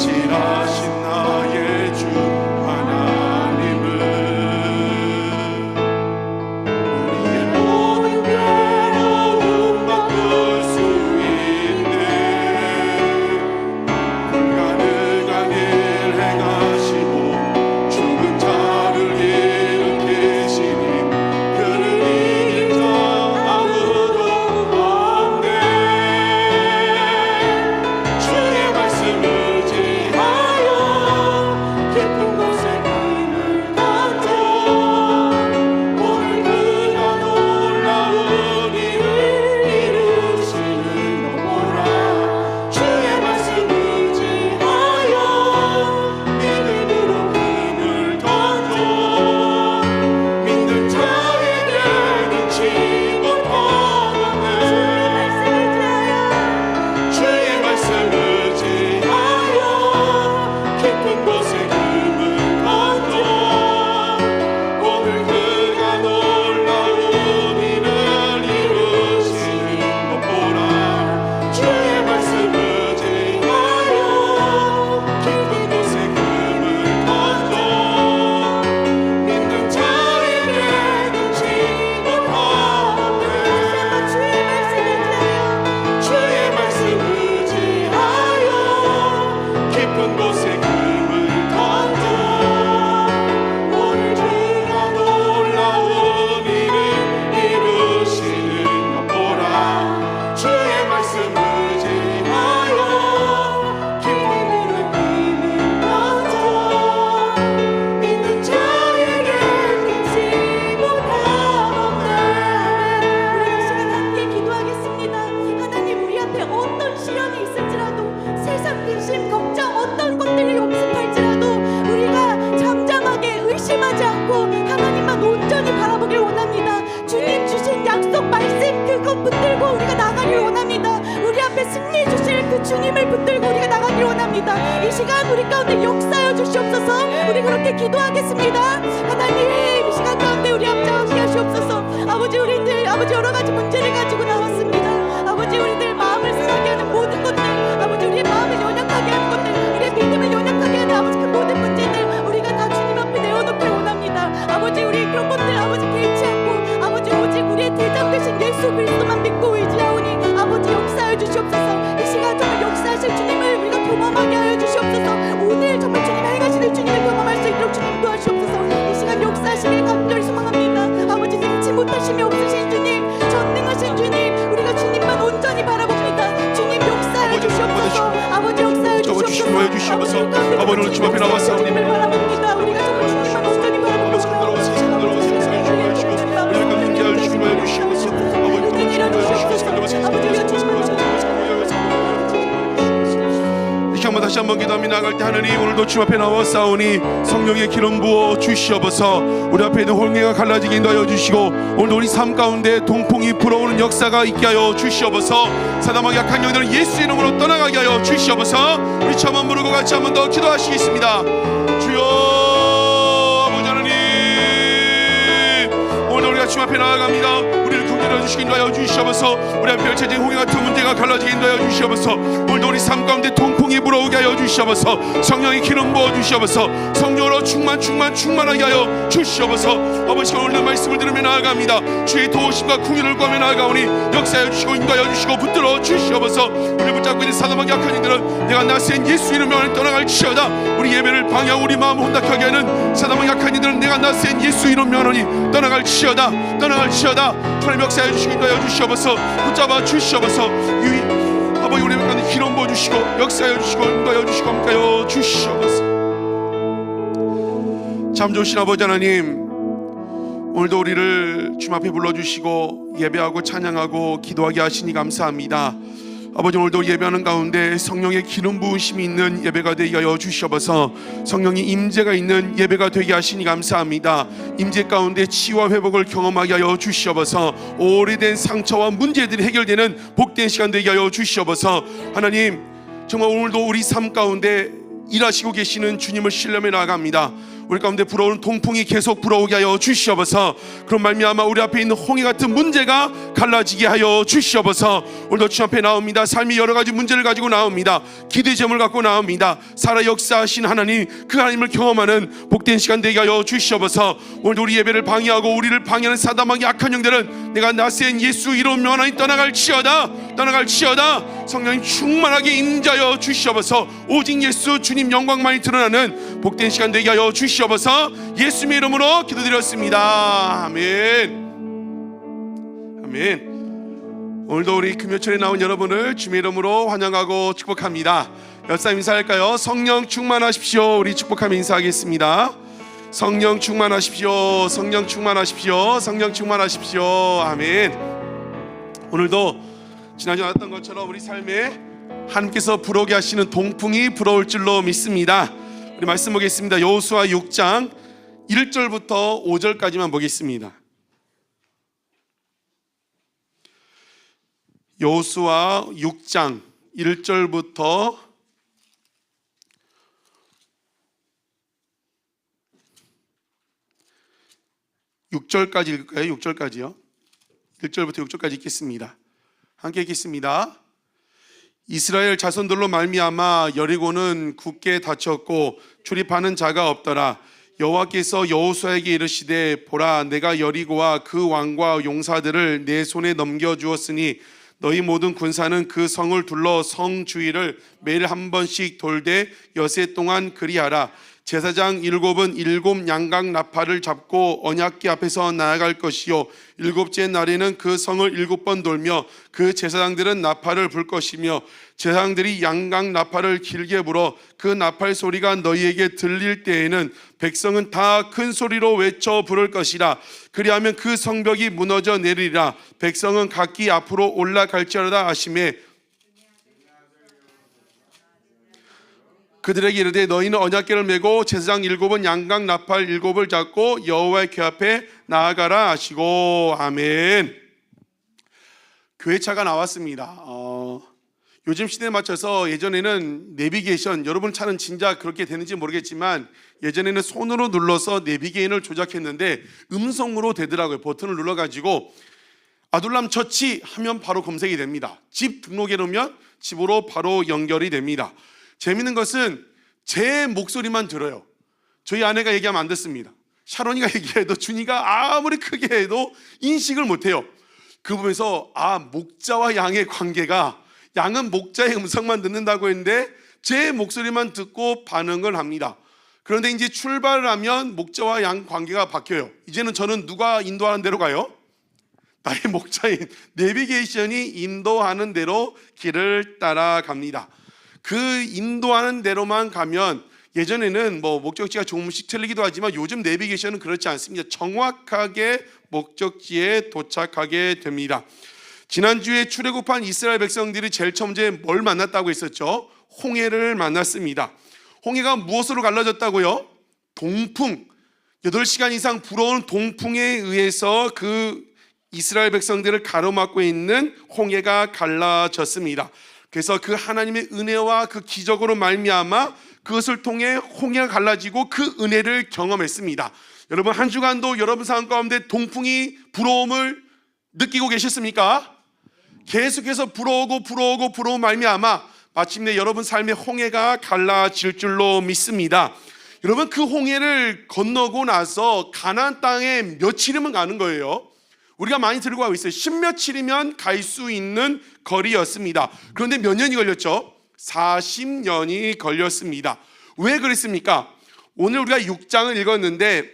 신실하신 나의 주 하나님은 우리의 모든 괴로움 바꿀 수 있네. 불가능한 일 행하시고 죽은 자를 일으키시니 그를 이길 자 아무도 없네. 주의 말씀 의지하여 깊은 곳에 힘을 던져 오늘 그가 놀라운 일을 이루시는 것 보라. 주의 말씀 의지하여 믿음으로 힘을 던져 믿는 자에게 눈치 못 하네. 주의 말씀 의지하여 깊은 곳에 힘을 던져 오늘 그가 놀라운 일을 이루시는 것 보라. 주의 말씀 의지하여 깊은 곳에 힘을 던져 믿는 자에게 눈치 못 하네. 주의 말씀 의지하여 깊은 곳에 힘을 던져 오늘 주가 놀라운 일을 이루시는 것 보라. 주의 말씀 의지하여 깊은 곳에 힘을 던져 믿는 자에게 눈치 못 하네. 우리 이 시간 함께 기도하겠습니다. 하나님, 우리 앞에 어떤 시련이 있을지라도, 세상 근심 걱정 어떤 것들이 용습할지라도 우리가 잠잠하게 의심하지 않고 하나님만 온전히 바라보길 원합니다. 주님 주신 약속 말씀 그것 붙들고 우리가 나가길 원합니다. 우리 앞에 승리 주실 그 주님을 붙들고 우리가 나가길 원합니다. 이 시간 우리 가운데 역사여 주시옵소서. 우리 그렇게 기도하겠습니다. 하나님, 이 시간 가운데 우리 앞장서게 하시옵소서. 아버지, 우리들 아버지 여러 가지 문제를 가지고 나왔습니다. 아버지, 우리들 마음을 상하게 하는 모든 것들, 아버지 우리의 마음을 연약하게 하는 것들, 우리의 믿음을 연약하게 하는 아버지 그 모든 문제들 우리가 다 주님 앞에 내어놓길 원합니다. 아버지, 우리 그런 것들 아버지 개의치 않고 아버지 오직 우리의 대장 되신 예수 그리스도만 믿고 의지하오니 아버지 역사하여 주시옵소서. 이 시간 정말 역사하실 주님을 우리가 경험하게 하여 주시옵소서. 오늘 정말 주님 행하시는 주님을 경험할 수 있도록 주님 도와주시옵소서. 이 시간 역사하시길 간절히 소망합니다. 아버지, 능치 못하심이 없으신 주님, 전능하신 주님, 우리가 주님만 온전히 바라봅니다. 주님 역사하여 주시옵소서. 아버지 역사하여 주시옵소서. 아버지 오늘 주님 앞에 나와서 주님을 바라봅니다. 우리가 정말 주님만 온전히 바라보고 다시 한번 기도하며 나갈 때 하나님, 오늘도 주님 앞에 나와 싸우니 성령의 기름 부어 주시옵소서. 우리 앞에 있는 홍해가 갈라지게 인도하여 주시고 오늘도 우리 삶 가운데 동풍이 불어오는 역사가 있게 하여 주시옵소서. 사단마귀 약한 영들은 예수 이름으로 떠나가게 하여 주시옵소서. 우리 처음 부르고 같이 한번 더 기도하시겠습니다. 주여, 아버지 하나님, 오늘 우리가 주님 앞에 나아갑니다. 우리를 긍휼하여 주시기 인도하여 주시옵소서. 우리 앞에 펼쳐진 홍해 같은 문제가 갈라지게 인도하여 주시옵소서. 오늘도 우리 삶 가운데 동풍이 불어오게 하여 주시옵소서. 성령의 기름 부어 주시옵소서. 성령으로 충만하게 하여 주시옵소서. 아버지가 오늘 말씀을 들으며 나아갑니다. 주의 도우심과 긍휼을 구하며 나아가오니 역사하여 주시고 인도하여 주시고 붙들어 주시옵소서. 우리 붙잡고 있는 사단마귀 약한 이들은 내가 나센 예수 이름으로 떠나갈지어다. 우리 예배를 방해하고 우리 마음을 혼탁하게 하는 사단마귀 약한 이들은 내가 나센 예수 이름으로 떠나갈지어다. 주님 역사하여 주시고 인도하여 주시옵소서. 붙잡아 주시옵소서. 아버지, 우리 가운데 기름 부어 주시고 역사하여 주시고 인도하여 주시고 함께하여 주시옵소서. 참 좋으신 아버지 하나님, 오늘도 우리를 주님 앞에 불러주시고 예배하고 찬양하고 기도하게 하시니 감사합니다. 아버지, 오늘도 예배하는 가운데 성령의 기름 부으심이 있는 예배가 되게 하여 주시옵소서. 성령의 임재가 있는 예배가 되게 하시니 감사합니다. 임재 가운데 치유와 회복을 경험하게 하여 주시옵소서. 오래된 상처와 문제들이 해결되는 복된 시간 되게 하여 주시옵소서. 하나님, 정말 오늘도 우리 삶 가운데 일하시고 계시는 주님을 신뢰하며 나아갑니다. 우리 가운데 불어오는 동풍이 계속 불어오게 하여 주시옵소서. 그런 말미암아 우리 앞에 있는 홍해 같은 문제가 갈라지게 하여 주시옵소서. 오늘도 주 앞에 나옵니다. 삶이 여러 가지 문제를 가지고 나옵니다. 기도의 제목을 갖고 나옵니다. 살아 역사하신 하나님, 그 하나님을 경험하는 복된 시간 되게 하여 주시옵소서. 오늘도 우리 예배를 방해하고 우리를 방해하는 사담하기 악한 영들은 내가 나센 예수 이름 명하나니 떠나갈지어다. 성령님 충만하게 임자여 주시옵소서. 오직 예수 주님 영광만이 드러나는 복된 시간 되게 하여 주시옵소서. 예수님의 이름으로 기도드렸습니다. 아멘. 오늘도 우리 금요철에 나온 여러분을 주님의 이름으로 환영하고 축복합니다. 옆사람 인사할까요? 성령 충만하십시오. 우리 축복하며 인사하겠습니다. 성령 충만하십시오. 성령 충만하십시오. 성령 충만하십시오. 아멘. 오늘도 지난주 나왔던 것처럼 우리 삶에 하나님께서 불어오게 하시는 동풍이 불어올 줄로 믿습니다. 우리 말씀 보겠습니다. 여호수아 6장 1절부터 5절까지만 보겠습니다. 여호수아 6장 1절부터 6절까지 읽을까요? 6절까지요. 1절부터 6절까지 읽겠습니다. 함께 읽겠습니다. 이스라엘 자손들로 말미암아 여리고는 굳게 닫혔고 출입하는 자가 없더라. 여호와께서 여호수아에게 이르시되 보라, 내가 여리고와 그 왕과 용사들을 내 손에 넘겨주었으니 너희 모든 군사는 그 성을 둘러 성 주위를 매일 한 번씩 돌되 여세 동안 그리하라. 제사장 7은 7 양각 나팔을 잡고 언약궤 앞에서 나아갈 것이요, 7째 날에는 그 성을 7번 돌며 그 제사장들은 나팔을 불 것이며 제사장들이 양각 나팔을 길게 불어 그 나팔 소리가 너희에게 들릴 때에는 백성은 다 큰 소리로 외쳐 부를 것이라. 그리하면 그 성벽이 무너져 내리리라. 백성은 각기 앞으로 올라갈지어다 하시매 그들에게 이르되 너희는 언약궤를 메고 제사장 7은 양각 나팔 7을 잡고 여호와의 궤 앞에 나아가라 하시고. 아멘. 교회차가 나왔습니다. 요즘 시대에 맞춰서 예전에는 내비게이션, 여러분 차는 진짜 그렇게 되는지 모르겠지만 예전에는 손으로 눌러서 내비게이션을 조작했는데 음성으로 되더라고요. 버튼을 눌러가지고 아둘람 처치 하면 바로 검색이 됩니다. 집 등록해 놓으면 집으로 바로 연결이 됩니다. 재밌는 것은 제 목소리만 들어요. 저희 아내가 얘기하면 안 듣습니다. 샤론이가 얘기해도 준이가 아무리 크게 해도 인식을 못해요. 그 부분에서 목자와 양의 관계가, 양은 목자의 음성만 듣는다고 했는데 제 목소리만 듣고 반응을 합니다. 그런데 이제 출발을 하면 목자와 양 관계가 바뀌어요. 이제는 저는 누가 인도하는 대로 가요? 나의 목자인 내비게이션이 인도하는 대로 길을 따라갑니다. 그 인도하는 대로만 가면, 예전에는 목적지가 조금씩 틀리기도 하지만 요즘 내비게이션은 그렇지 않습니다. 정확하게 목적지에 도착하게 됩니다. 지난주에 출애굽한 이스라엘 백성들이 제일 처음에 뭘 만났다고 했었죠? 홍해를 만났습니다. 홍해가 무엇으로 갈라졌다고요? 동풍, 8시간 이상 불어오는 동풍에 의해서 그 이스라엘 백성들을 가로막고 있는 홍해가 갈라졌습니다. 그래서 그 하나님의 은혜와 그 기적으로 말미암아 그것을 통해 홍해가 갈라지고 그 은혜를 경험했습니다. 여러분, 한 주간도 여러분 삶 가운데 동풍이 불어옴을 느끼고 계셨습니까? 계속해서 불어오고 말미암아 마침내 여러분 삶의 홍해가 갈라질 줄로 믿습니다. 여러분, 그 홍해를 건너고 나서 가나안 땅에 며칠이면 가는 거예요. 우리가 많이 들고 가고 있어요. 10며칠이면 갈 수 있는 거리였습니다. 그런데 몇 년이 걸렸죠? 40년이 걸렸습니다. 왜 그랬습니까? 오늘 우리가 6장을 읽었는데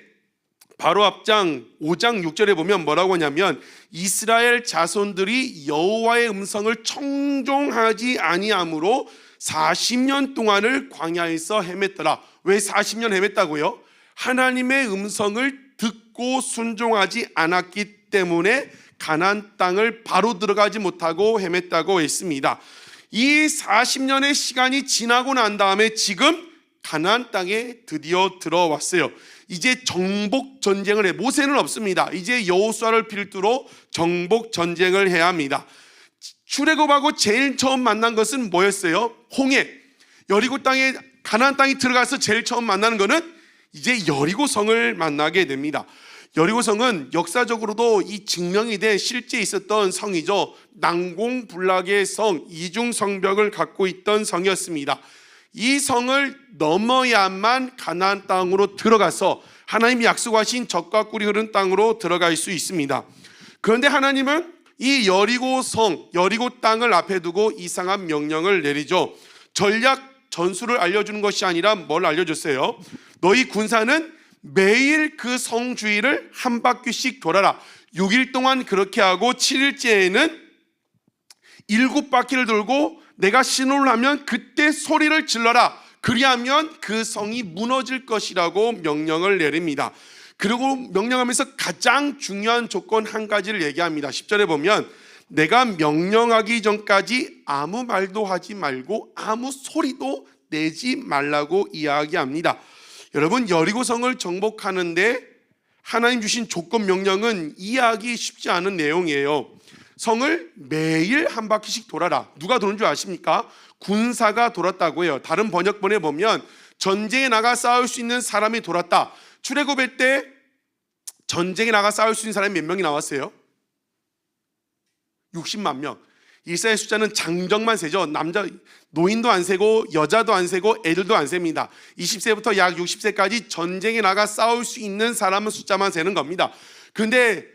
바로 앞장 5장 6절에 보면 뭐라고 하냐면 이스라엘 자손들이 여호와의 음성을 청종하지 아니함으로 40년 동안을 광야에서 헤맸더라. 왜 40년 헤맸다고요? 하나님의 음성을 듣고 순종하지 않았기 때문에 가나안 땅을 바로 들어가지 못하고 헤맸다고 했습니다. 이 40년의 시간이 지나고 난 다음에 지금 가나안 땅에 드디어 들어왔어요. 이제 정복 전쟁을 해. 모세는 없습니다. 이제 여호수아를 필두로 정복 전쟁을 해야 합니다. 출애굽하고 제일 처음 만난 것은 뭐였어요? 홍해. 여리고 땅에, 가나안 땅에 들어가서 제일 처음 만나는 것은 이제 여리고성을 만나게 됩니다. 여리고성은 역사적으로도 이 증명이 돼 실제 있었던 성이죠. 난공불락의 성, 이중 성벽을 갖고 있던 성이었습니다. 이 성을 넘어야만 가나안 땅으로 들어가서 하나님이 약속하신 젖과 꿀이 흐르는 땅으로 들어갈 수 있습니다. 그런데 하나님은 이 여리고성, 여리고 땅을 앞에 두고 이상한 명령을 내리죠. 전략 전술을 알려주는 것이 아니라 뭘 알려줬어요? 너희 군사는 매일 그 성 주위를 한 바퀴씩 돌아라. 6일 동안 그렇게 하고 7일째에는 7바퀴를 돌고 내가 신호를 하면 그때 소리를 질러라. 그리하면 그 성이 무너질 것이라고 명령을 내립니다. 그리고 명령하면서 가장 중요한 조건 한 가지를 얘기합니다. 10절에 보면 내가 명령하기 전까지 아무 말도 하지 말고 아무 소리도 내지 말라고 이야기합니다. 여러분, 여리고성을 정복하는데 하나님 주신 조건 명령은 이해하기 쉽지 않은 내용이에요. 성을 매일 한 바퀴씩 돌아라. 누가 도는 줄 아십니까? 군사가 돌았다고 해요. 다른 번역본에 보면 전쟁에 나가 싸울 수 있는 사람이 돌았다. 출애굽할 때 전쟁에 나가 싸울 수 있는 사람이 몇 명이 나왔어요? 60만 명. 이스라엘 숫자는 장정만 세죠. 남자, 노인도 안 세고 여자도 안 세고 애들도 안 셉니다. 20세부터 약 60세까지 전쟁에 나가 싸울 수 있는 사람은 숫자만 세는 겁니다. 그런데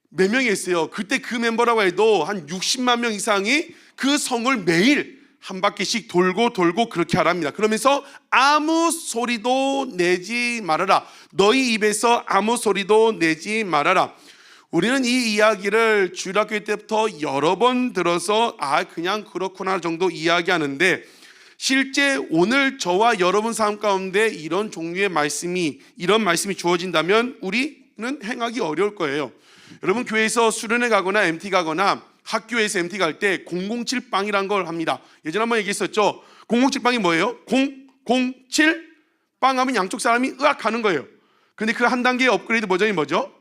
몇 명이 있어요? 그때 그 멤버라고 해도 한 60만 명 이상이 그 성을 매일 한 바퀴씩 돌고 그렇게 하랍니다. 그러면서 아무 소리도 내지 말아라. 너희 입에서 아무 소리도 내지 말아라. 우리는 이 이야기를 주일학교 때부터 여러 번 들어서 그냥 그렇구나 정도 이야기하는데, 실제 오늘 저와 여러분 삶 가운데 이런 종류의 말씀이 주어진다면 우리는 행하기 어려울 거예요. 여러분, 교회에서 수련회 가거나 MT 가거나 학교에서 MT 갈 때 007빵이라는 걸 합니다. 예전에 한번 얘기했었죠. 007빵이 뭐예요? 007빵 하면 양쪽 사람이 으악 하는 거예요. 근데 그 한 단계 업그레이드 버전이 뭐죠?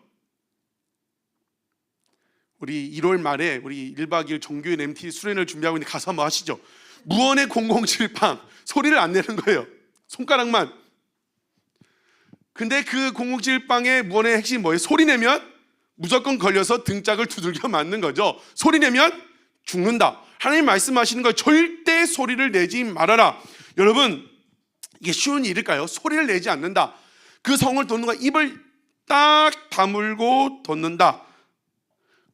우리 1월 말에 우리 1박 2일 정규인 MT 수련회를 준비하고 있는데 가서 한번 하시죠. 무언의 007빵, 소리를 안 내는 거예요. 손가락만. 근데 그 007빵의 무언의 핵심이 뭐예요? 소리 내면 무조건 걸려서 등짝을 두들겨 맞는 거죠. 소리 내면 죽는다. 하나님 말씀하시는 거, 절대 소리를 내지 말아라. 여러분, 이게 쉬운 일일까요? 소리를 내지 않는다. 그 성을 돕는 거, 입을 딱 다물고 돕는다.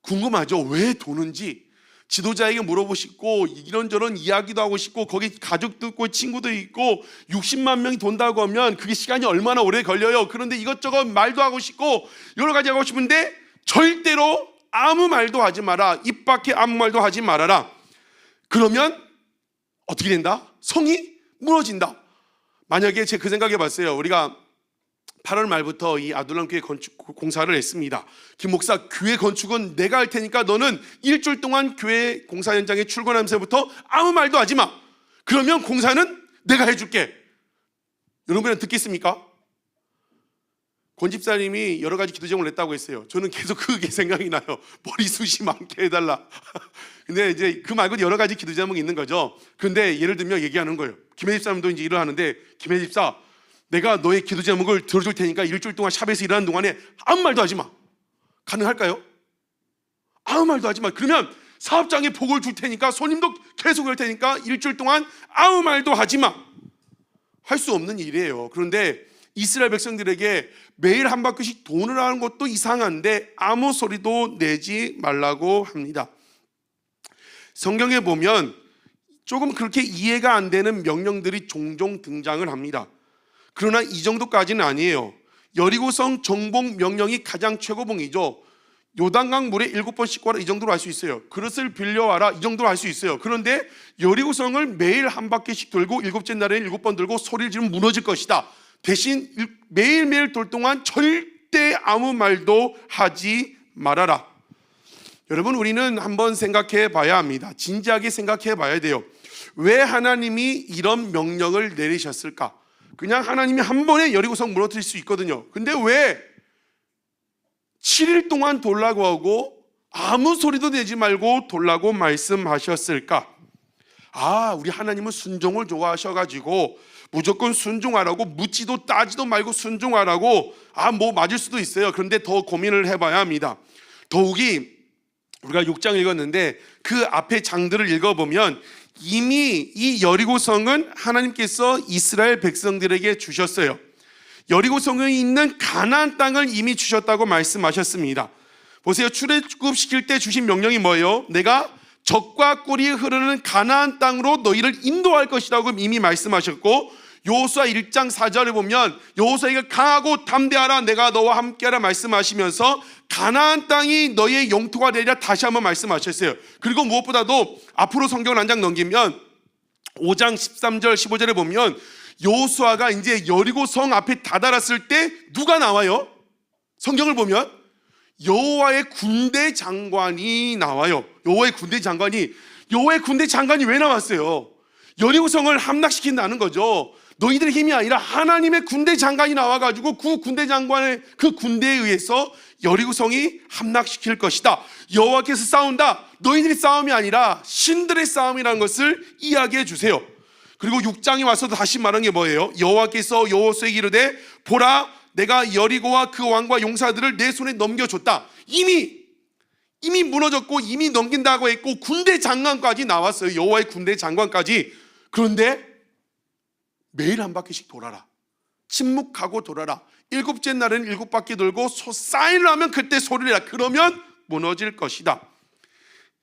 궁금하죠? 왜 도는지. 지도자에게 물어보고 싶고 이런저런 이야기도 하고 싶고 거기 가족도 있고 친구도 있고 60만 명이 돈다고 하면 그게 시간이 얼마나 오래 걸려요. 그런데 이것저것 말도 하고 싶고 여러 가지 하고 싶은데 절대로 아무 말도 하지 마라. 입 밖에 아무 말도 하지 말아라. 그러면 어떻게 된다? 성이 무너진다. 만약에 제가 그 생각해 봤어요. 우리가 8월 말부터 이 아둘람 교회 건축 공사를 했습니다. 김 목사, 교회 건축은 내가 할 테니까 너는 일주일 동안 교회 공사 현장에 출근하면서부터 아무 말도 하지 마. 그러면 공사는 내가 해줄게. 여러분은 듣겠습니까? 권 집사님이 여러 가지 기도 제목을 냈다고 했어요. 저는 계속 그게 생각이 나요. 머리숱이 많게 해달라. 근데 이제 그 말고 여러 가지 기도 제목이 있는 거죠. 그런데 예를 들면 얘기하는 거예요. 김혜 집사님도 이제 일을 하는데, 김혜 집사, 내가 너의 기도 제목을 들어줄 테니까 일주일 동안 샵에서 일하는 동안에 아무 말도 하지 마. 가능할까요? 아무 말도 하지 마. 그러면 사업장에 복을 줄 테니까, 손님도 계속 올 테니까 일주일 동안 아무 말도 하지 마. 할 수 없는 일이에요. 그런데 이스라엘 백성들에게 매일 한 바퀴씩 돈을 하는 것도 이상한데 아무 소리도 내지 말라고 합니다. 성경에 보면 조금 그렇게 이해가 안 되는 명령들이 종종 등장을 합니다. 그러나 이 정도까지는 아니에요. 여리고성 정복 명령이 가장 최고봉이죠. 요단강 물에 7번 씻고 와라, 이 정도로 할 수 있어요. 그릇을 빌려와라, 이 정도로 할 수 있어요. 그런데 여리고성을 매일 한 바퀴씩 돌고 7째 날에는 7번 돌고 소리를 지르면 무너질 것이다. 대신 매일매일 돌 동안 절대 아무 말도 하지 말아라. 여러분, 우리는 한번 생각해 봐야 합니다. 진지하게 생각해 봐야 돼요. 왜 하나님이 이런 명령을 내리셨을까? 그냥 하나님이 한 번에 여리고성 무너뜨릴 수 있거든요. 근데 왜 7일 동안 돌라고 하고 아무 소리도 내지 말고 돌라고 말씀하셨을까? 우리 하나님은 순종을 좋아하셔가지고 무조건 순종하라고, 묻지도 따지도 말고 순종하라고, 뭐 맞을 수도 있어요. 그런데 더 고민을 해봐야 합니다. 더욱이 우리가 6장 읽었는데 그 앞에 장들을 읽어보면 이미 이 여리고성은 하나님께서 이스라엘 백성들에게 주셨어요. 여리고성에 있는 가나안 땅을 이미 주셨다고 말씀하셨습니다. 보세요. 출애굽시킬 때 주신 명령이 뭐예요? 내가 젖과 꿀이 흐르는 가나안 땅으로 너희를 인도할 것이라고 이미 말씀하셨고, 여호수아 1장 4절에 보면 여호수아에게 강하고 담대하라, 내가 너와 함께하라 말씀하시면서 가나안 땅이 너희의 영토가 되리라 다시 한번 말씀하셨어요. 그리고 무엇보다도 앞으로 성경을 한 장 넘기면 5장 13절 15절에 보면 여호수아가 이제 여리고성 앞에 다다랐을 때 누가 나와요? 성경을 보면 여호와의 군대 장관이 나와요. 여호와의 군대 장관이 왜 나왔어요? 여리고성을 함락시킨다는 거죠. 너희들의 힘이 아니라 하나님의 군대 장관이 나와가지고 그 군대 장관의 그 군대에 의해서 여리고성이 함락시킬 것이다. 여호와께서 싸운다. 너희들이 싸움이 아니라 신들의 싸움이라는 것을 이야기해 주세요. 그리고 6장에 와서도 다시 말한 게 뭐예요? 여호와께서 여호수아에게 이르되 보라, 내가 여리고와 그 왕과 용사들을 내 손에 넘겨줬다. 이미 무너졌고 이미 넘긴다고 했고 군대 장관까지 나왔어요. 여호와의 군대 장관까지. 그런데 매일 한 바퀴씩 돌아라. 침묵하고 돌아라. 7째 날에는 7바퀴 돌고 사인을 하면 그때 소리를 해라. 그러면 무너질 것이다.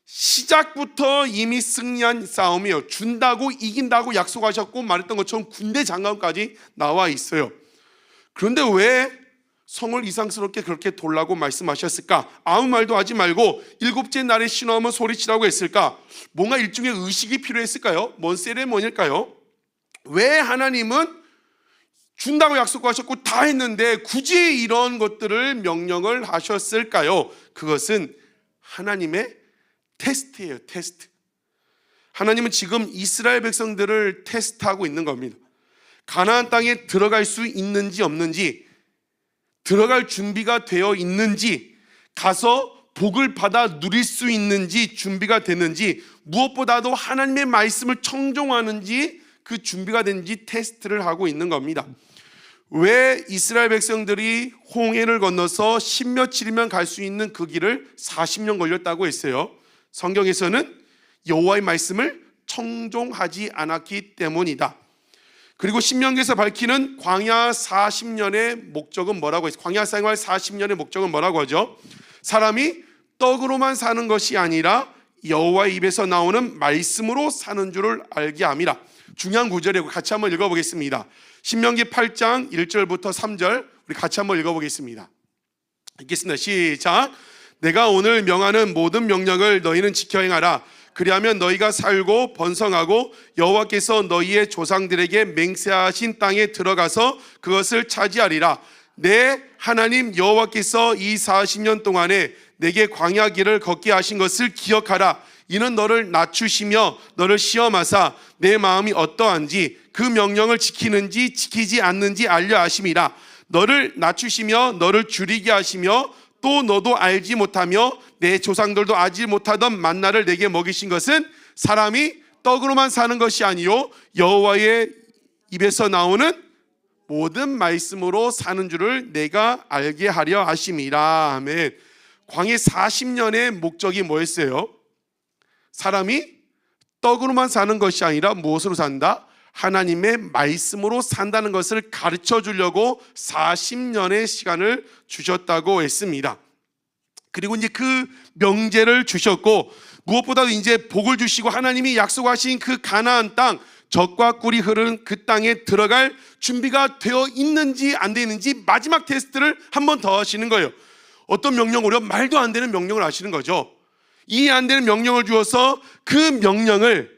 시작부터 이미 승리한 싸움이에요. 준다고 이긴다고 약속하셨고 말했던 것처럼 군대 장관까지 나와 있어요. 그런데 왜 성을 이상스럽게 그렇게 돌라고 말씀하셨을까? 아무 말도 하지 말고 7째 날에 신호하면 소리치라고 했을까? 뭔가 일종의 의식이 필요했을까요? 뭔 세레모니일까요? 왜 하나님은 준다고 약속하셨고 다 했는데 굳이 이런 것들을 명령을 하셨을까요? 그것은 하나님의 테스트예요. 테스트. 하나님은 지금 이스라엘 백성들을 테스트하고 있는 겁니다. 가나안 땅에 들어갈 수 있는지 없는지, 들어갈 준비가 되어 있는지, 가서 복을 받아 누릴 수 있는지 준비가 되는지, 무엇보다도 하나님의 말씀을 청종하는지 그 준비가 되는지 테스트를 하고 있는 겁니다. 왜 이스라엘 백성들이 홍해를 건너서 10며칠이면 갈 수 있는 그 길을 40년 걸렸다고 했어요? 성경에서는 여호와의 말씀을 청종하지 않았기 때문이다. 그리고 신명기에서 밝히는 광야 40년의 목적은 뭐라고 했어요? 광야 생활 40년의 목적은 뭐라고 하죠? 사람이 떡으로만 사는 것이 아니라 여호와의 입에서 나오는 말씀으로 사는 줄을 알게 함이라. 중요한 구절이고 같이 한번 읽어보겠습니다. 신명기 8장 1절부터 3절 우리 같이 한번 읽어보겠습니다. 읽겠습니다. 시작. 내가 오늘 명하는 모든 명령을 너희는 지켜 행하라. 그리하면 너희가 살고 번성하고 여호와께서 너희의 조상들에게 맹세하신 땅에 들어가서 그것을 차지하리라. 내 하나님 여호와께서 이 40년 동안에 내게 광야 길을 걷게 하신 것을 기억하라. 이는 너를 낮추시며 너를 시험하사 내 마음이 어떠한지 그 명령을 지키는지 지키지 않는지 알려 하심이라. 너를 낮추시며 너를 줄이게 하시며 또 너도 알지 못하며 내 조상들도 알지 못하던 만나를 내게 먹이신 것은 사람이 떡으로만 사는 것이 아니요 여호와의 입에서 나오는 모든 말씀으로 사는 줄을 내가 알게 하려 하심이라. 아멘. 광야 40년의 목적이 뭐였어요? 사람이 떡으로만 사는 것이 아니라 무엇으로 산다? 하나님의 말씀으로 산다는 것을 가르쳐 주려고 40년의 시간을 주셨다고 했습니다. 그리고 이제 그 명제를 주셨고 무엇보다도 이제 복을 주시고 하나님이 약속하신 그 가나안 땅, 젖과 꿀이 흐르는 그 땅에 들어갈 준비가 되어 있는지 안 되는지 마지막 테스트를 한 번 더 하시는 거예요. 어떤 명령으로? 말도 안 되는 명령을 하시는 거죠. 이해 안 되는 명령을 주어서 그 명령을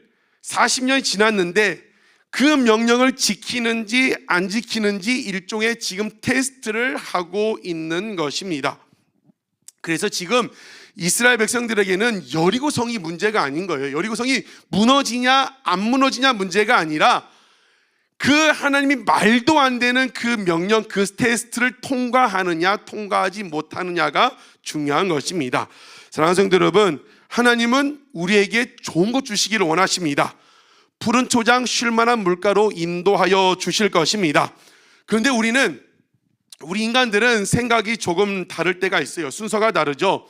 40년이 지났는데 그 명령을 지키는지 안 지키는지 일종의 지금 테스트를 하고 있는 것입니다. 그래서 지금 이스라엘 백성들에게는 여리고성이 문제가 아닌 거예요. 여리고성이 무너지냐 안 무너지냐 문제가 아니라 그 하나님이 말도 안 되는 그 명령, 그 테스트를 통과하느냐 통과하지 못하느냐가 중요한 것입니다. 사랑하는 성도 여러분, 하나님은 우리에게 좋은 것 주시기를 원하십니다. 푸른 초장 쉴 만한 물가로 인도하여 주실 것입니다. 그런데 우리 인간들은 생각이 조금 다를 때가 있어요. 순서가 다르죠.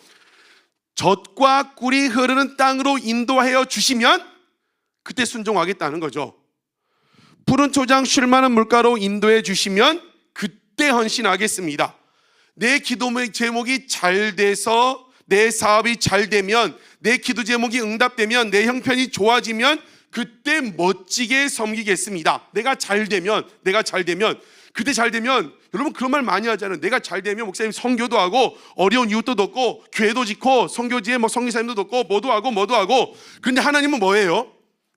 젖과 꿀이 흐르는 땅으로 인도하여 주시면 그때 순종하겠다는 거죠. 푸른 초장 쉴 만한 물가로 인도해 주시면 그때 헌신하겠습니다. 내 기도 제목이 잘 돼서, 내 사업이 잘 되면, 내 기도 제목이 응답되면, 내 형편이 좋아지면 그때 멋지게 섬기겠습니다. 내가 잘 되면 그때 잘 되면, 여러분 그런 말 많이 하잖아요. 내가 잘 되면 목사님 선교도 하고 어려운 이웃도 돕고 교회도 짓고 선교지에 선교사님도 돕고 뭐도 하고. 그런데 하나님은 뭐예요?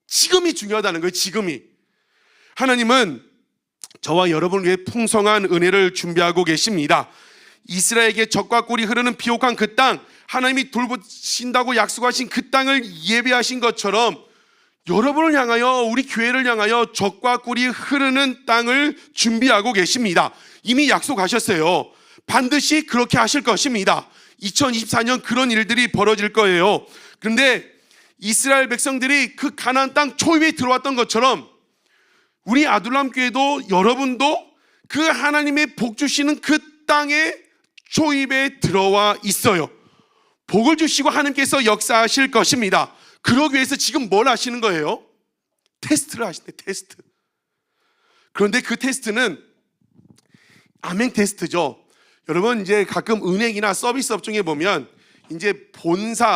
지금이 중요하다는 거예요. 지금이. 하나님은 저와 여러분을 위해 풍성한 은혜를 준비하고 계십니다. 이스라엘에게 젖과 꿀이 흐르는 비옥한 그 땅, 하나님이 돌보신다고 약속하신 그 땅을 예배하신 것처럼 여러분을 향하여, 우리 교회를 향하여 젖과 꿀이 흐르는 땅을 준비하고 계십니다. 이미 약속하셨어요. 반드시 그렇게 하실 것입니다. 2024년 그런 일들이 벌어질 거예요. 그런데 이스라엘 백성들이 그 가나안 땅 초입에 들어왔던 것처럼 우리 아둘람 교회도, 여러분도 그 하나님의 복 주시는 그 땅의 초입에 들어와 있어요. 복을 주시고 하나님께서 역사하실 것입니다. 그러기 위해서 지금 뭘 하시는 거예요? 테스트를 하시네, 테스트. 그런데 그 테스트는 아멘 테스트죠. 여러분 이제 가끔 은행이나 서비스업 중에 보면 이제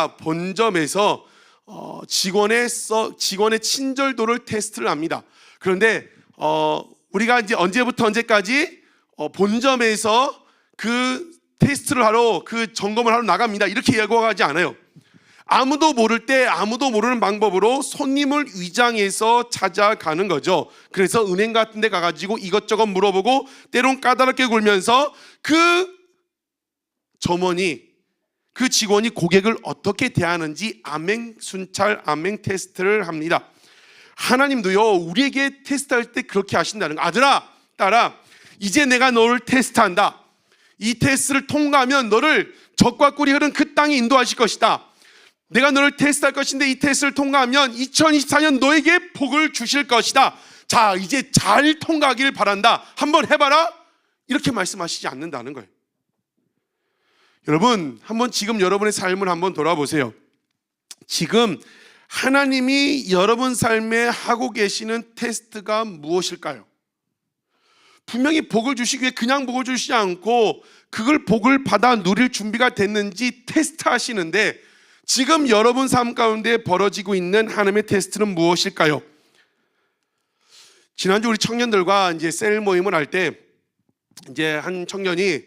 본점에서 직원의 친절도를 테스트를 합니다. 그런데 우리가 이제 언제부터 언제까지 본점에서 그 테스트를 하러, 그 점검을 하러 나갑니다. 이렇게 예고하지 않아요. 아무도 모를 때 아무도 모르는 방법으로 손님을 위장해서 찾아가는 거죠. 그래서 은행 같은 데 가가지고 이것저것 물어보고 때론 까다롭게 굴면서 그 점원이, 그 직원이 고객을 어떻게 대하는지 아멘 순찰, 아멘 테스트를 합니다. 하나님도요, 우리에게 테스트할 때 그렇게 하신다는 거. 아들아, 딸아, 이제 내가 너를 테스트한다. 이 테스트를 통과하면 너를 젖과 꿀이 흐른 그 땅에 인도하실 것이다. 내가 너를 테스트할 것인데 이 테스트를 통과하면 2024년 너에게 복을 주실 것이다. 자, 이제 잘 통과하기를 바란다. 한번 해봐라. 이렇게 말씀하시지 않는다는 거예요. 여러분, 한번 지금 여러분의 삶을 한번 돌아보세요. 지금 하나님이 여러분 삶에 하고 계시는 테스트가 무엇일까요? 분명히 복을 주시기 위해 그냥 복을 주시지 않고 그걸 복을 받아 누릴 준비가 됐는지 테스트 하시는데, 지금 여러분 삶 가운데 벌어지고 있는 하나님의 테스트는 무엇일까요? 지난주 우리 청년들과 이제 셀 모임을 할 때 이제 한 청년이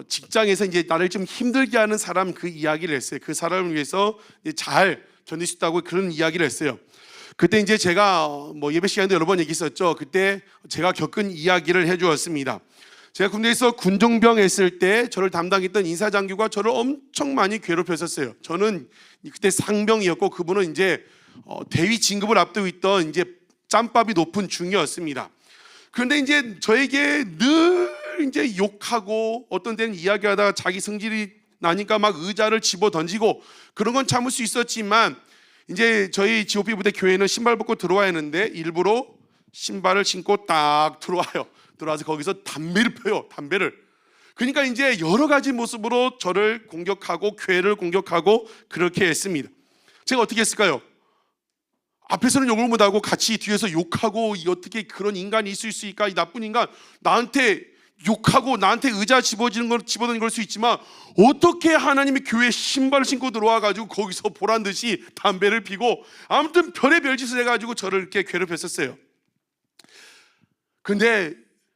직장에서 이제 나를 좀 힘들게 하는 사람 그 이야기를 했어요. 그 사람을 위해서 잘 견딜 수 있다고 그런 이야기를 했어요. 그때 이제 제가 예배 시간에도 여러 번 얘기했었죠. 그때 제가 겪은 이야기를 해주었습니다. 제가 군대에서 군종병 했을 때 저를 담당했던 인사장교가 저를 엄청 많이 괴롭혔었어요. 저는 그때 상병이었고 그분은 이제 대위 진급을 앞두고 있던 이제 짬밥이 높은 중이었습니다. 그런데 이제 저에게 늘 이제 욕하고 어떤 때는 이야기하다가 자기 성질이 나니까 막 의자를 집어 던지고 그런 건 참을 수 있었지만, 이제 저희 GOP 부대 교회는 신발 벗고 들어와야 하는데 일부러 신발을 신고 딱 들어와서 거기서 담배를 펴요. 담배를. 그러니까 이제 여러 가지 모습으로 저를 공격하고 교회를 공격하고 그렇게 했습니다. 제가 어떻게 했을까요? 앞에서는 욕을 못하고 같이 뒤에서 욕하고, 어떻게 그런 인간이 있을 수 있을까? 이 나쁜 인간, 나한테 욕하고 나한테 의자 집어던진 걸 수 있지만 어떻게 하나님의 교회에 신발을 신고 들어와가지고 거기서 보란듯이 담배를 피고, 아무튼 별의 별짓을 해가지고 저를 이렇게 괴롭혔었어요. 근데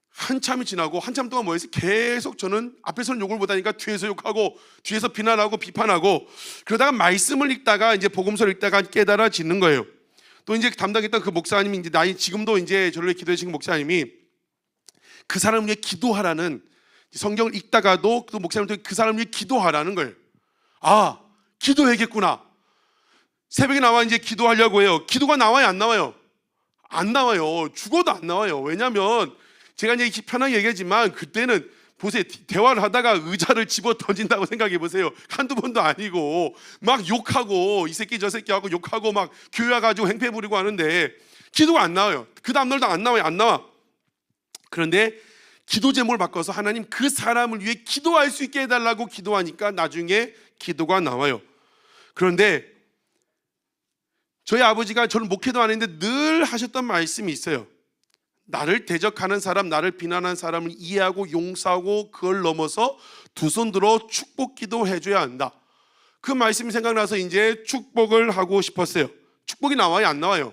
한참이 지나고 한참 동안 뭐였어요? 계속 저는 앞에서는 욕을 못하니까 뒤에서 욕하고 뒤에서 비난하고 비판하고, 그러다가 말씀을 읽다가 이제 복음서를 읽다가 깨달아지는 거예요. 또 이제 담당했던 그 목사님이 이제 지금도 이제 저를 위해 기도해 주신 목사님이 그 사람을 위해 기도하라는, 성경을 읽다가도 그 목사님을 통해 그 사람을 위해 기도하라는 거예요. 아, 기도해야겠구나. 새벽에 나와 이제 기도하려고 해요. 기도가 나와요, 안 나와요? 안 나와요. 죽어도 안 나와요. 왜냐하면 제가 이제 편하게 얘기하지만 그때는 보세요, 대화를 하다가 의자를 집어 던진다고 생각해 보세요. 한두 번도 아니고 막 욕하고 이 새끼 저 새끼 하고 욕하고 막 교회 가지고 행패 부리고 하는데, 기도가 안 나와요. 그 다음날도 안 나와요. 안 나와. 그런데 기도 제목을 바꿔서 하나님 그 사람을 위해 기도할 수 있게 해달라고 기도하니까 나중에 기도가 나와요. 그런데 저희 아버지가, 저는 목회도 안 했는데 늘 하셨던 말씀이 있어요. 나를 대적하는 사람, 나를 비난하는 사람을 이해하고 용서하고 그걸 넘어서 두 손 들어 축복 기도 해줘야 한다. 그 말씀이 생각나서 이제 축복을 하고 싶었어요. 축복이 나와요, 안 나와요?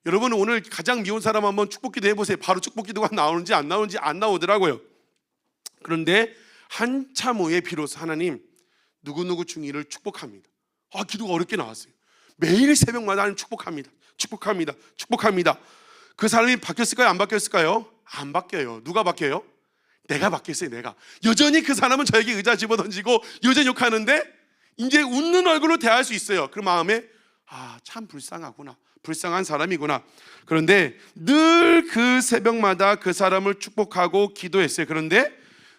여러분, 오늘 가장 미운 사람 한번 축복 기도 해보세요. 바로 축복 기도가 나오는지 안 나오는지 안 나오더라고요. 그런데 한참 후에 비로소 하나님 누구누구 중이를 축복합니다. 기도가 어렵게 나왔어요. 매일 새벽마다 하나님 축복합니다. 축복합니다. 축복합니다. 그 사람이 바뀌었을까요? 안 바뀌었을까요? 안 바뀌어요. 누가 바뀌어요? 내가 바뀌었어요. 내가. 여전히 그 사람은 저에게 의자 집어던지고 여전히 욕하는데 이제 웃는 얼굴로 대할 수 있어요. 그 마음에 참 불쌍하구나, 불쌍한 사람이구나. 그런데 늘 그 새벽마다 그 사람을 축복하고 기도했어요. 그런데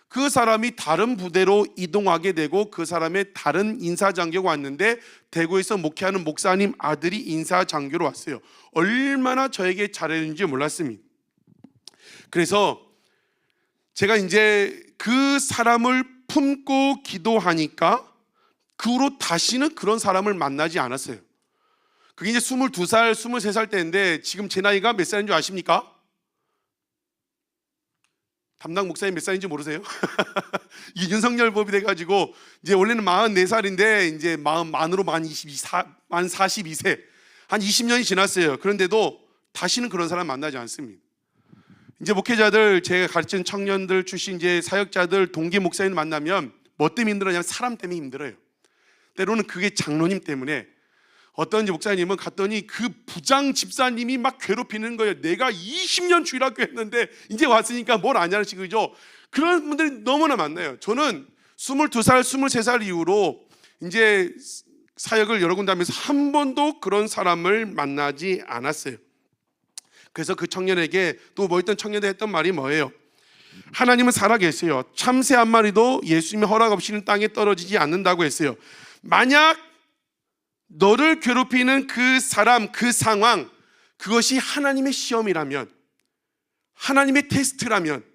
그 사람이 다른 부대로 이동하게 되고 그 사람의 다른 인사장교가 왔는데 대구에서 목회하는 목사님 아들이 인사장교로 왔어요. 얼마나 저에게 잘했는지 몰랐습니다. 그래서 제가 이제 그 사람을 품고 기도하니까 그 후로 다시는 그런 사람을 만나지 않았어요. 그게 이제 22살, 23살 때인데 지금 제 나이가 몇 살인 줄 아십니까? 담당 목사님 몇 살인지 모르세요? 이 윤석열 법이 돼가지고 이제 원래는 44살인데 이제 만으로 만 42세, 한 20년이 지났어요. 그런데도 다시는 그런 사람 만나지 않습니다. 이제 목회자들, 제가 가르치는 청년들 출신 이제 사역자들, 동기 목사님 만나면 뭐 때문에 힘들어요? 사람 때문에 힘들어요. 때로는 그게 장로님 때문에. 어떤 목사님은 갔더니 그 부장 집사님이 막 괴롭히는 거예요. 내가 20년 주일학교 했는데 이제 왔으니까 뭘 아냐는 식이죠. 그런 분들이 너무나 많나요. 저는 22살, 23살 이후로 이제 사역을 여러 군데 하면서 한 번도 그런 사람을 만나지 않았어요. 그래서 그 청년에게, 또 뭐 있던 청년들 했던 말이 뭐예요? 하나님은 살아계세요. 참새 한 마리도 예수님의 허락 없이는 땅에 떨어지지 않는다고 했어요. 만약 너를 괴롭히는 그 사람, 그 상황, 그것이 하나님의 시험이라면, 하나님의 테스트라면,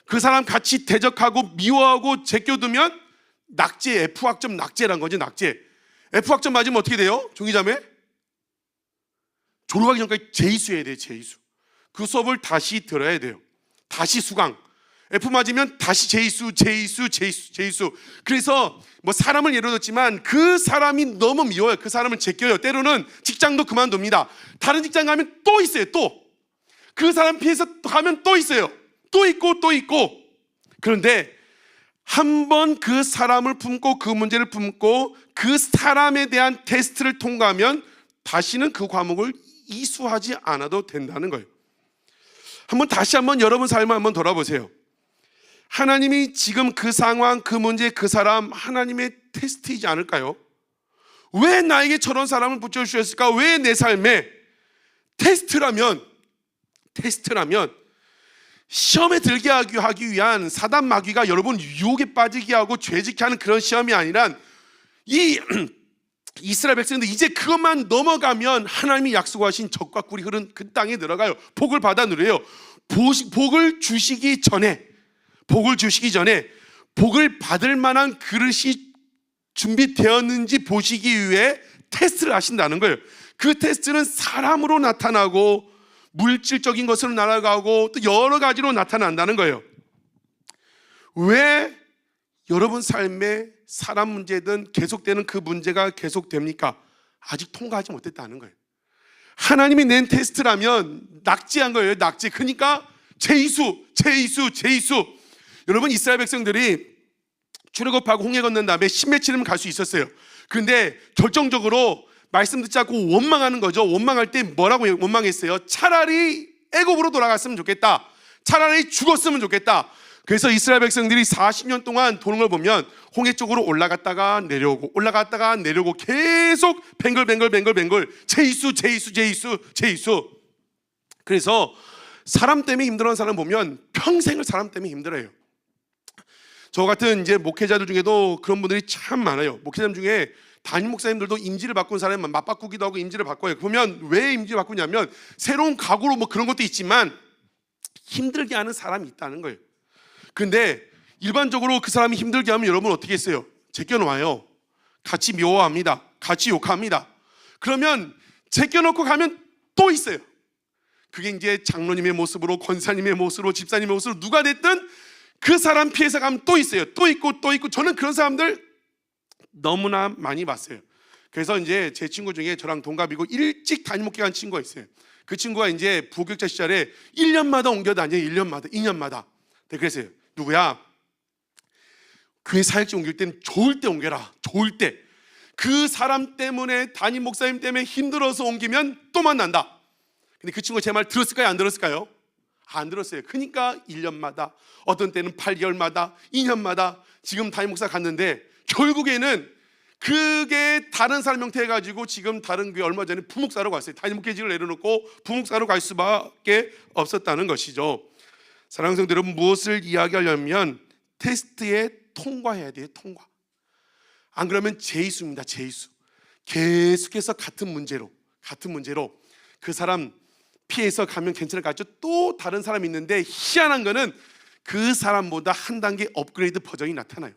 그 사람 같이 대적하고 미워하고 제껴두면 낙제, F학점 낙제란 거지. 낙제. F학점 맞으면 어떻게 돼요? 종이자매? 졸업하기 전까지 재이수해야 돼요. 재이수. 그 수업을 다시 들어야 돼요. 다시 수강. F 맞으면 다시 재이수. 그래서 뭐 사람을 예로 들었지만 그 사람이 너무 미워요. 그 사람을 제껴요. 때로는 직장도 그만둡니다. 다른 직장 가면 또 있어요. 또. 그 사람 피해서 가면 또 있어요. 또 있고. 그런데 한 번 그 사람을 품고 그 문제를 품고 그 사람에 대한 테스트를 통과하면 다시는 그 과목을 이수하지 않아도 된다는 거예요. 다시 한번 여러분 삶을 한번 돌아보세요. 하나님이 지금 그 상황, 그 문제, 그 사람 하나님의 테스트이지 않을까요? 왜 나에게 저런 사람을 붙여주셨을까? 왜 내 삶에 테스트라면 시험에 들게 하기 위한 사단 마귀가 여러분 유혹에 빠지게 하고 죄짓게 하는 그런 시험이 아니라 이 이스라엘 백성들 이제 그것만 넘어가면 하나님이 약속하신 젖과 꿀이 흐른 그 땅에 들어가요. 복을 받아 누려요. 복을 주시기 전에 복을 받을 만한 그릇이 준비되었는지 보시기 위해 테스트를 하신다는 거예요. 그 테스트는 사람으로 나타나고 물질적인 것으로 날아가고 또 여러 가지로 나타난다는 거예요. 왜 여러분 삶에 사람 문제든 계속되는 그 문제가 계속됩니까? 아직 통과하지 못했다는 거예요. 하나님이 낸 테스트라면 낙제한 거예요. 낙제. 그러니까 재이수. 여러분, 이스라엘 백성들이 출애굽하고 홍해 건넌 다음에 신메치름 갈 수 있었어요. 그런데 결정적으로 말씀 듣지 않고 원망하는 거죠. 원망할 때 뭐라고 원망했어요? 차라리 애굽으로 돌아갔으면 좋겠다. 차라리 죽었으면 좋겠다. 그래서 이스라엘 백성들이 40년 동안 도는 걸 보면 홍해 쪽으로 올라갔다가 내려오고 계속 뱅글 재이수. 그래서 사람 때문에 힘들어하는 사람 보면 평생을 사람 때문에 힘들어요. 저 같은 이제 목회자들 중에도 그런 분들이 참 많아요. 목회자들 중에 담임 목사님들도 임지를 바꾼 사람은 맞바꾸기도 하고 임지를 바꿔요. 그러면 왜 임지를 바꾸냐면 새로운 각오로 뭐 그런 것도 있지만 힘들게 하는 사람이 있다는 거예요. 근데 일반적으로 그 사람이 힘들게 하면 여러분 어떻게 했어요? 제껴놓아요. 같이 미워합니다. 같이 욕합니다. 그러면 제껴놓고 가면 또 있어요. 그게 이제 장로님의 모습으로, 권사님의 모습으로, 집사님의 모습으로 누가 됐든 그 사람 피해서 가면 또 있어요. 또 있고 또 있고. 저는 그런 사람들 너무나 많이 봤어요. 그래서 이제 제 친구 중에 저랑 동갑이고 일찍 담임 목회 간 친구가 있어요. 그 친구가 이제 부교육자 시절에 1년마다 옮겨 다녀요. 1년마다, 2년마다. 네, 그랬어요. 누구야? 교회 사역지 옮길 때는 좋을 때 옮겨라. 좋을 때. 그 사람 때문에, 담임 목사님 때문에 힘들어서 옮기면 또 만난다. 근데 그 친구가 제 말 들었을까요? 안 들었을까요? 안 들었어요. 그러니까 1년마다, 어떤 때는 8개월마다, 2년마다 지금 담임 목사 갔는데 결국에는 그게 다른 사람 형태 해가지고 지금 다른 교회 얼마 전에 부목사로 갔어요. 담임 목회직을 내려놓고 부목사로 갈 수밖에 없었다는 것이죠. 사랑하는 성도 여러분, 무엇을 이야기하려면 테스트에 통과해야 돼요. 통과. 안 그러면 재이수입니다. 재이수. 계속해서 같은 문제로 그 사람 피해서 가면 괜찮을 것 같죠? 또 다른 사람이 있는데 희한한 거는 그 사람보다 한 단계 업그레이드 버전이 나타나요.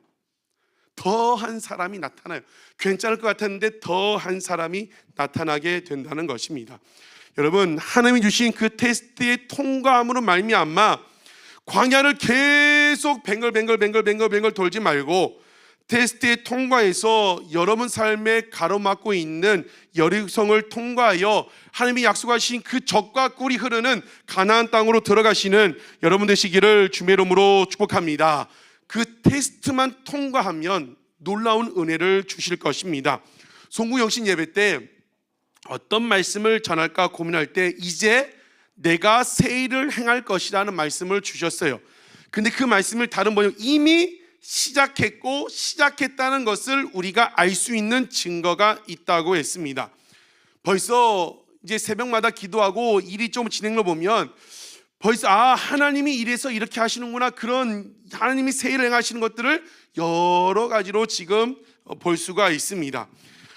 더한 사람이 나타나요. 괜찮을 것 같았는데 더한 사람이 나타나게 된다는 것입니다. 여러분, 하나님이 주신 그 테스트의 통과함으로 말미암아 광야를 계속 뱅글뱅글 돌지 말고 테스트에 통과해서 여러분 삶에 가로막고 있는 여리성을 통과하여 하나님이 약속하신 그 젖과 꿀이 흐르는 가나안 땅으로 들어가시는 여러분 되시기를 주의 이름으로 축복합니다. 그 테스트만 통과하면 놀라운 은혜를 주실 것입니다. 송구영신 예배 때 어떤 말씀을 전할까 고민할 때 이제 내가 새 일을 행할 것이라는 말씀을 주셨어요. 근데 그 말씀을 다른 번역 이미 시작했고 시작했다는 것을 우리가 알 수 있는 증거가 있다고 했습니다. 벌써 이제 새벽마다 기도하고 일이 좀 진행을 보면 벌써 하나님이 이래서 이렇게 하시는구나, 그런 하나님이 새 일을 행하시는 것들을 여러 가지로 지금 볼 수가 있습니다.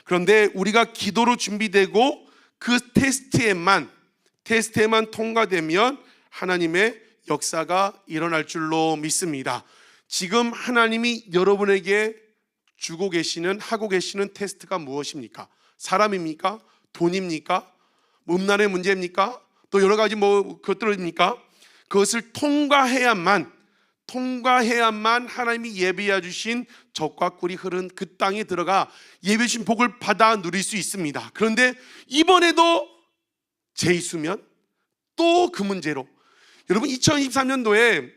그런데 우리가 기도로 준비되고 그 테스트에만 통과되면 하나님의 역사가 일어날 줄로 믿습니다. 지금 하나님이 여러분에게 하고 계시는 테스트가 무엇입니까? 사람입니까? 돈입니까? 음란의 문제입니까? 또 여러 가지 그것들입니까? 그것을 통과해야만 하나님이 예비해 주신 젖과 꿀이 흐른 그 땅에 들어가 예비해 주신 복을 받아 누릴 수 있습니다. 그런데 이번에도 재수면 또 그 문제로, 여러분 2023년도에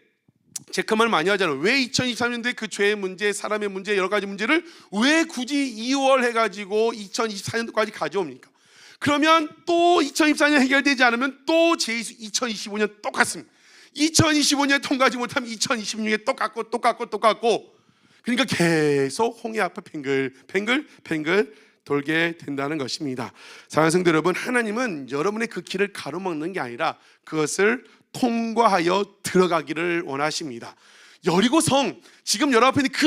제가 그 말 많이 하잖아요. 왜 2023년도에 그 죄의 문제, 사람의 문제, 여러 가지 문제를 왜 굳이 2월 해가지고 2024년도까지 가져옵니까? 그러면 또 2024년 해결되지 않으면 또 재수 2025년 똑같습니다. 2025년에 통과하지 못하면 2026년에 똑같고 그러니까 계속 홍해 앞에 뱅글 돌게 된다는 것입니다. 사랑하는 성도 여러분, 하나님은 여러분의 그 길을 가로막는 게 아니라 그것을 통과하여 들어가기를 원하십니다. 여리고성, 지금 여러분 앞에 있는 그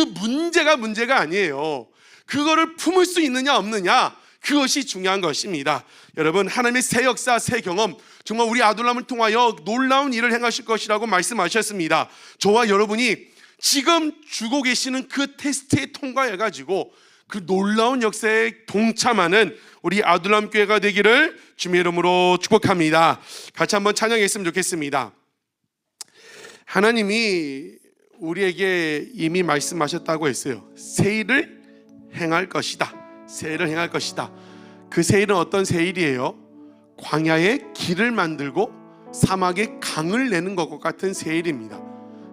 문제가 아니에요. 그거를 품을 수 있느냐 없느냐, 그것이 중요한 것입니다. 여러분, 하나님의 새 역사, 새 경험, 정말 우리 아둘람을 통하여 놀라운 일을 행하실 것이라고 말씀하셨습니다. 저와 여러분이 지금 주고 계시는 그 테스트에 통과해가지고 그 놀라운 역사에 동참하는 우리 아둘람 교회가 되기를 주님의 이름으로 축복합니다. 같이 한번 찬양했으면 좋겠습니다. 하나님이 우리에게 이미 말씀하셨다고 했어요. 새 일을 행할 것이다. 새 일을 행할 것이다. 그 새 일은 어떤 새 일이에요? 광야에 길을 만들고 사막에 강을 내는 것과 같은 새 일입니다.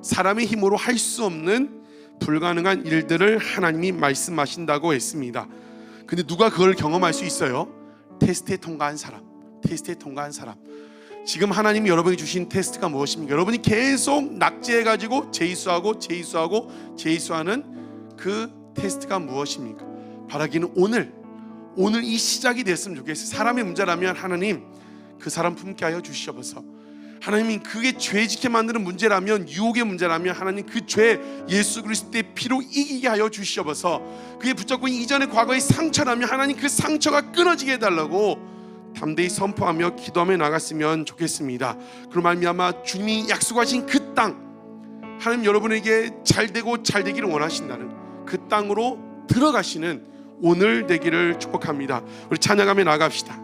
사람의 힘으로 할 수 없는 불가능한 일들을 하나님이 말씀하신다고 했습니다. 근데 누가 그걸 경험할 수 있어요? 테스트에 통과한 사람. 지금 하나님이 여러분이 주신 테스트가 무엇입니까? 여러분이 계속 낙제해가지고 재수하는 그 테스트가 무엇입니까? 바라기는 오늘 이 시작이 됐으면 좋겠어요. 사람의 문제라면 하나님 그 사람 품게 하여 주시옵소서. 하나님이 그게 죄짓게 만드는 문제라면, 유혹의 문제라면 하나님 그 죄 예수 그리스도의 피로 이기게 하여 주시옵소서. 그게 붙잡고 이전의 과거의 상처라면 하나님 그 상처가 끊어지게 해달라고 담대히 선포하며 기도하며 나갔으면 좋겠습니다. 그럼 말미암아 주님이 약속하신 그 땅, 하나님 여러분에게 잘되고 잘되기를 원하신다는 그 땅으로 들어가시는 오늘 되기를 축복합니다. 우리 찬양하며 나갑시다.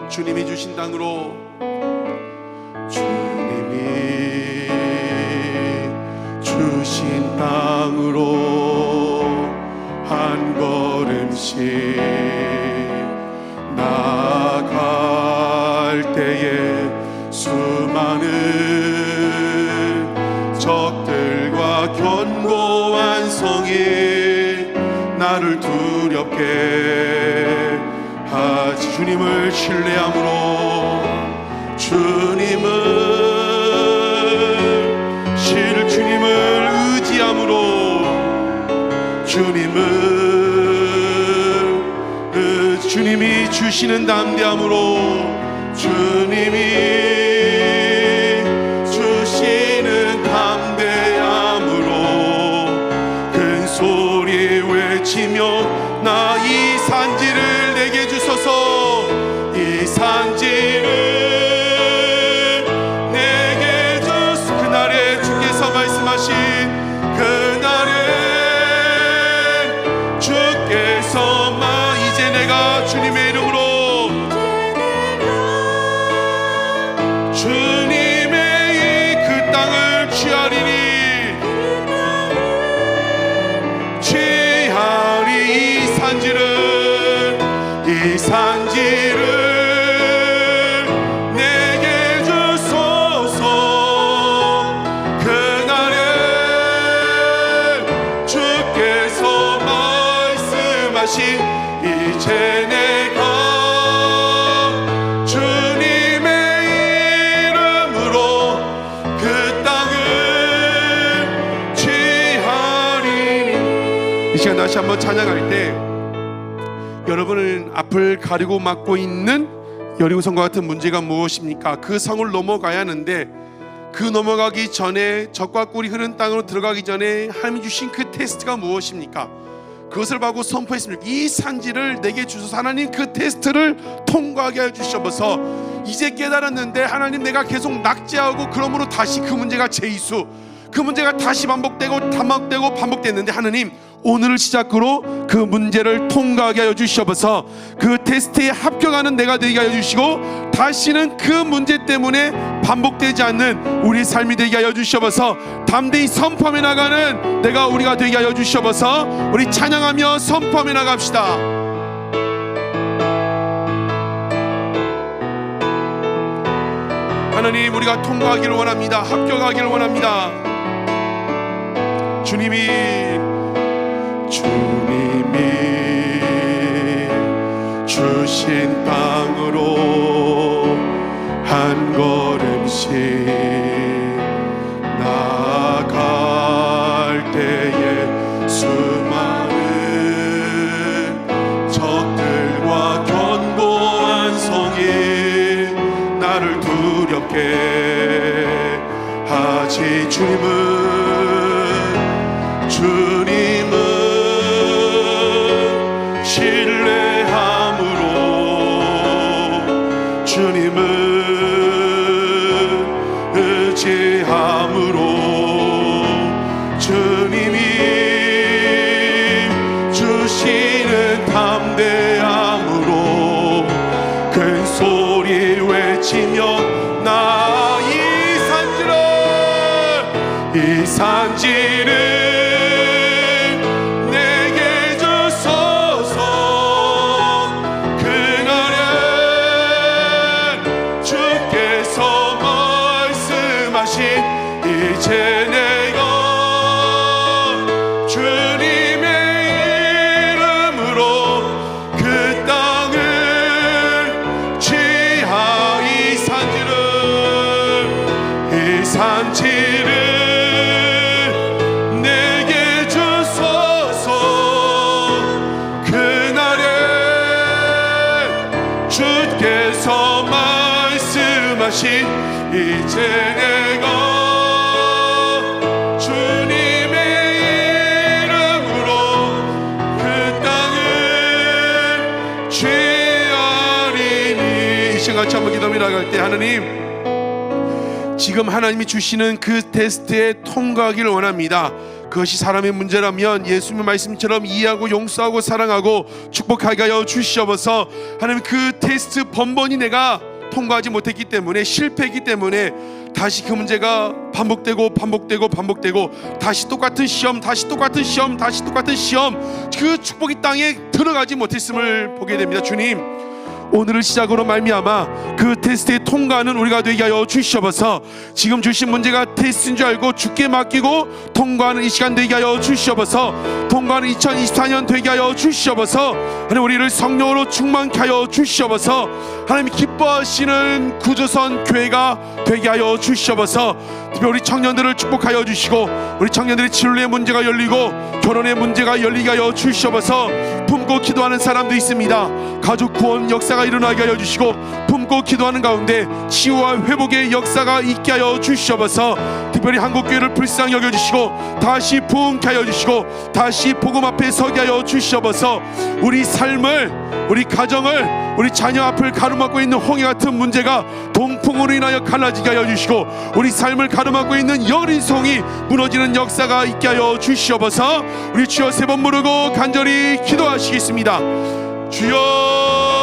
주님이 주신 땅으로, 주님이 주신 땅으로 한 걸음씩 나아갈 때에 수많은 적들과 견고한 성이 나를 두렵게 하지. 주님을 신뢰함으로, 주님을 의지함으로, 주님이 주시는 담대함으로, 주님이 주시는 담대함으로 큰 소리 외치며 나 이 산지를 내게 주소서, 이 산지를 내게 주소서. 그날에 주께서 말씀하신 그날에 주께서 이제 내가 주님의 이름으로, 주님의 이 그 땅을 취하리니, 이 산지를 내게 주소서. 그날에 주께서 말씀하신 이제 내가 주님의 이름으로 그 땅을 취하리니. 이 시간 다시 한번 찬양할 때 여러분은 앞을 가리고 막고 있는 여리고성과 같은 문제가 무엇입니까? 그 성을 넘어가야 하는데 그 넘어가기 전에 적과 꿀이 흐른 땅으로 들어가기 전에 하나님이 주신 그 테스트가 무엇입니까? 그것을 보고 선포했습니다. 이 산지를 내게 주소서. 하나님 그 테스트를 통과하게 해주셔서 이제 깨달았는데 하나님 내가 계속 낙제하고 그러므로 다시 그 문제가 재이수, 그 문제가 다시 반복됐는데 하나님 오늘을 시작으로 그 문제를 통과하게 하여 주시옵소서. 그 테스트에 합격하는 내가 되게 하여 주시고 다시는 그 문제 때문에 반복되지 않는 우리 삶이 되게 하여 주시옵소서. 담대히 선포하며 나가는 우리가 되게 하여 주시옵소서. 우리 찬양하며 선포하며 나갑시다. 하나님 우리가 통과하기를 원합니다. 합격하기를 원합니다. 주님이 주신 땅으로 한 걸음씩 나아갈 때에 수많은 적들과 견고한 성이 나를 두렵게 하지. 주님은 없이 이제 내가 주님의 이름으로 그 땅을 취하리니. 이 시간 같이 한번 기도 나갈 때, 하나님, 지금 하나님이 주시는 그 테스트에 통과하기를 원합니다. 그것이 사람의 문제라면 예수님의 말씀처럼 이해하고 용서하고 사랑하고 축복하게 하여 주시옵소서. 하나님, 그 테스트 번번이 내가 통과하지 못했기 때문에, 실패했기 때문에 다시 그 문제가 반복되고 다시 똑같은 시험, 다시 똑같은 시험, 그 축복의 땅에 들어가지 못했음을 보게 됩니다. 주님, 오늘을 시작으로 말미암아 그 테스트에 통과하는 우리가 되게 하여 주시옵소서. 지금 주신 문제가 테스트인 줄 알고 주께 맡기고 통과하는 이 시간 되게 하여 주시옵소서. 통과하는 2024년 되게 하여 주시옵소서. 하나님, 우리를 성령으로 충만케 하여 주시옵소서. 하나님, 기뻐하시는 구조선 교회가 되게 하여 주시옵소서. 특별히 우리 청년들을 축복하여 주시고, 우리 청년들의 진로의 문제가 열리고 결혼의 문제가 열리게 하여 주시옵소서. 품고 기도하는 사람도 있습니다. 가족 구원 역사가 일어나게 하여 주시고, 품고 기도하는 가운데 치유와 회복의 역사가 있게 하여 주시옵소서. 특별히 한국교회를 불쌍히 여겨주시고 다시 부흥케 하여 주시고 다시 복음 앞에 서게 하여 주시옵소서. 우리 삶을, 우리 가정을, 우리 자녀 앞을 가로막고 있는 홍해 같은 문제가 동풍으로 인하여 갈라지게 하여 주시고, 우리 삶을 가로막고 있는 여린 송이 무너지는 역사가 있게 하여 주시옵소서. 우리 주여 세 번 부르고 간절히 기도하시겠습니다. 주여